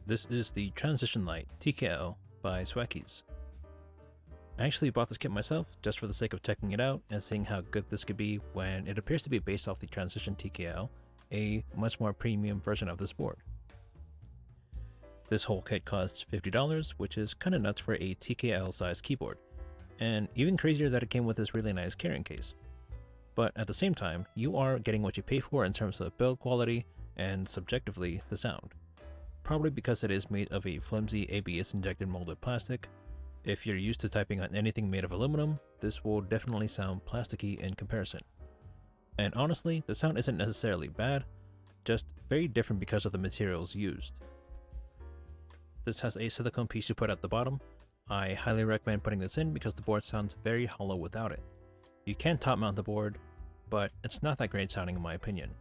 This is the Transition Lite TKL by swagkeys. I actually bought this kit myself just for the sake of checking it out and seeing how good this could be when it appears to be based off the Transition TKL, a much more premium version of this board. This whole kit costs $50, which is kinda nuts for a TKL sized keyboard, and even crazier that it came with this really nice carrying case. But at the same time, you are getting what you pay for in terms of build quality and subjectively the sound. Probably because it is made of a flimsy ABS injected molded plastic. If you're used to typing on anything made of aluminum, this will definitely sound plasticky in comparison. And honestly, the sound isn't necessarily bad, just very different because of the materials used. This has a silicone piece you put at the bottom. I highly recommend putting this in because the board sounds very hollow without it. You can top mount the board, but it's not that great sounding in my opinion,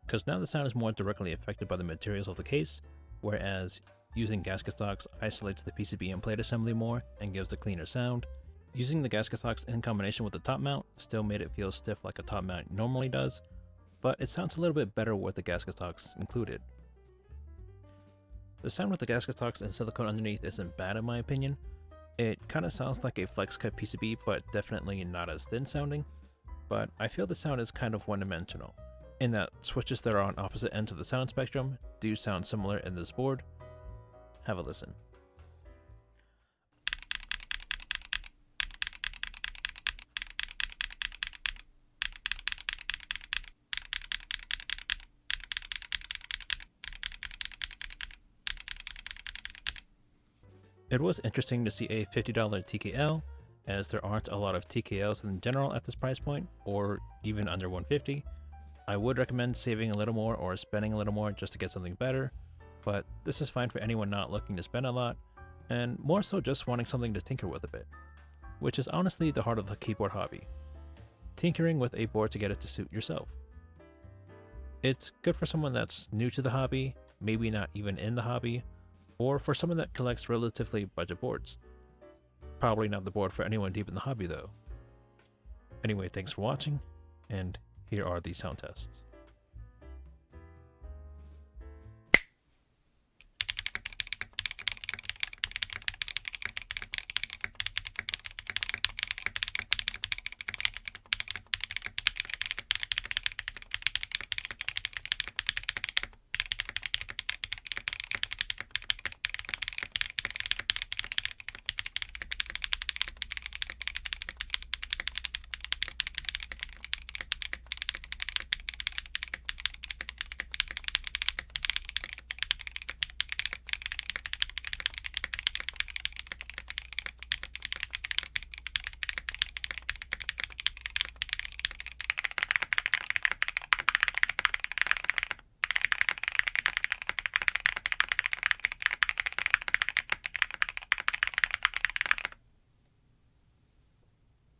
because now the sound is more directly affected by the materials of the case, whereas using Gasket Socks isolates the PCB and plate assembly more and gives a cleaner sound. Using the Gasket Socks in combination with the top mount still made it feel stiff like a top mount normally does, but it sounds a little bit better with the Gasket Socks included. The sound with the Gasket Socks and silicone underneath isn't bad in my opinion. It kinda sounds like a flex cut PCB, but definitely not as thin sounding, but I feel the sound is kind of one-dimensional, in that switches that are on opposite ends of the sound spectrum do sound similar in this board. Have a listen. It was interesting to see a $50 TKL, as there aren't a lot of TKLs in general at this price point, or even under $150. I would recommend saving a little more or spending a little more just to get something better, but this is fine for anyone not looking to spend a lot, and more so just wanting something to tinker with a bit, which is honestly the heart of the keyboard hobby. Tinkering with a board to get it to suit yourself. It's good for someone that's new to the hobby, maybe not even in the hobby, or for someone that collects relatively budget boards. Probably not the board for anyone deep in the hobby though. Anyway, thanks for watching, and here are the sound tests.